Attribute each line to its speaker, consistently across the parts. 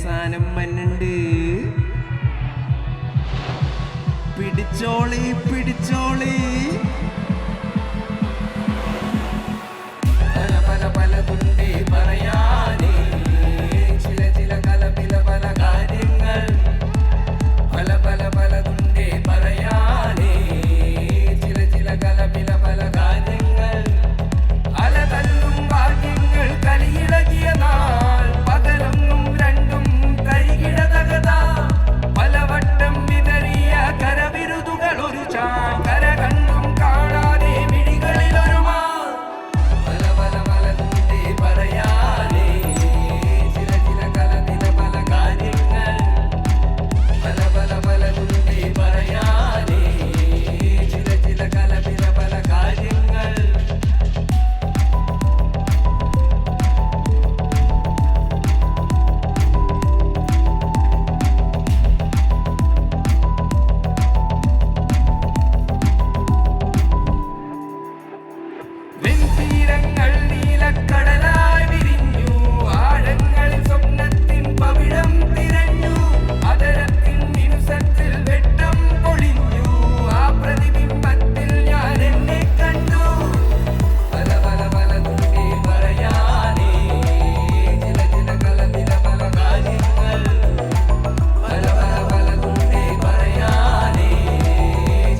Speaker 1: സാനം മന്നുണ്ട് പിടിച്ചോളി പലതുണ്ടേ പറയാനേ ചില പല കാര്യങ്ങൾ പലതുണ്ടേ പറയാനേ ചില പല കാര്യങ്ങൾ അലതല്ലും ഭാഗ്യങ്ങൾ കലിയിളകിയ നാൾ പകലൊന്നും രണ്ടും കരികിടതകതാ പലവട്ടം വിതറിയ കരവിരുതുകൾ ഒരു കര കണ്ടും കാണാതെ മിഴികളിലൊരു പലതുണ്ടേ പറയാനേ ചില പല കാര്യങ്ങൾ പലതുണ്ടേ പറയാനേ ചില പല കാര്യങ്ങൾ വെൺതീരങ്ങൾ നീലക്കടലായി വിരിഞ്ഞു ആഴങ്ങളിൽ സ്വപ്നത്തിൻ പവിഴം തിരഞ്ഞു അതരത്തിൻ മിനുസത്തിൽ വെട്ടം പൊളിഞ്ഞു ആ പ്രതിബിംബത്തിൽ ഞാൻ എന്നെ കണ്ടു പലതുണ്ടേ പറയാനേ ചില പല കാര്യങ്ങൾ പലതുണ്ടേ പറയാനേ ചില പല കാര്യങ്ങൾ പലതുണ്ടേ പറയാനേ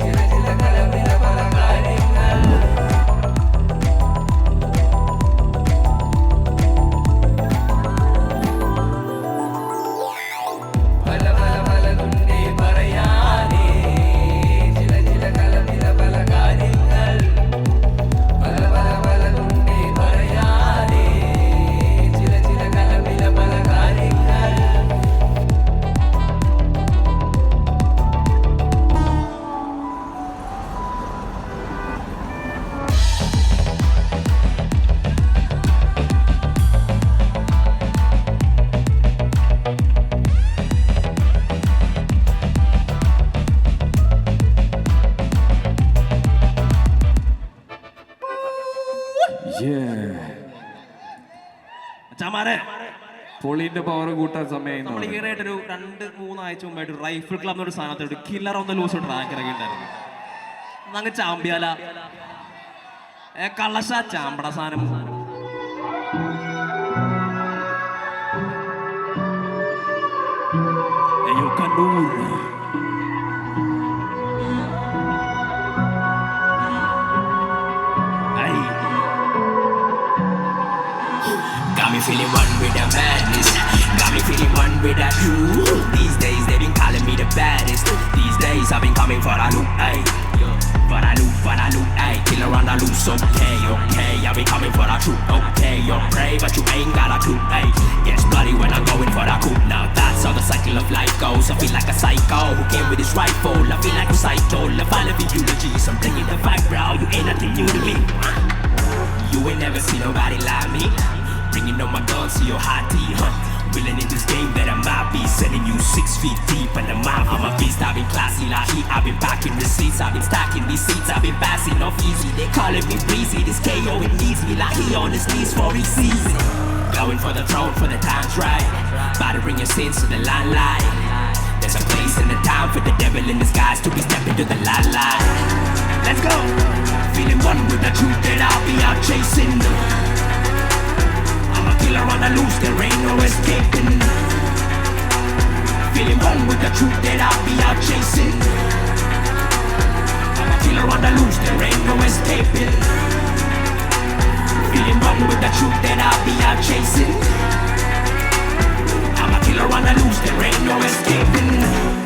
Speaker 1: ചില പല കാര്യങ്ങൾ പലതുണ്ടേ പറയാനേ ചില പല കാര്യങ്ങൾ
Speaker 2: പൊളിന്റെ പവർ കൂട്ടാൻ സമയം
Speaker 1: നമ്മൾ ഈയിടെയായിട്ടൊരു 2-3 ആഴ്ച മുമ്പായിട്ട് റൈഫിൾ ക്ലബ് എന്നൊരു സാധനത്തോട് killer on the loose track ഇറങ്ങിയിട്ടുണ്ടായിരുന്നു. അങ്ങ് ചാമ്പ്യാല കളശ ചാമ്പട സാധനം Kannur
Speaker 3: Got me feeling one with the madness. Got me feeling one with that you. These days they been calling me the baddest. These days I've been coming for a loop, ayy. For a loop, ayy. Killer on the loose, okay. I've been coming for a truth, okay. You're brave, but you ain't got a clue, ayy. Gets bloody when I'm going for the coup. Now that's how the cycle of life goes. I feel like a psycho who came with his rifle. I feel like a psycho. I follow the eulogies. I'm bringing the vibe, bro. You ain't nothing new to me. You ain't never seen nobody like me. Bringing all my guns to your hot tea, huh? Willing in this game that I might be sending you 6 feet deep in the mouth. I'm a beast, I've been classy like heat. I've been back in receipts, I've been stacking these seats. I've been passing off easy, they calling me breezy. This KO, it needs me like he on his knees for his season. Going for the throne, for the time's right. About to bring your sins to the limelight. There's a place in the town for the devil in disguise to be stepping to the limelight. Let's go! Feeling one with the truth that I'll be out chasing. I'm a killer on the loose, there ain't no escaping. Feeling one with the truth that I'll be out chasing. I'm a killer on the loose, there ain't no escaping. Feeling one with the truth that I'll be out chasing. I'm a killer on the loose, there ain't no escaping.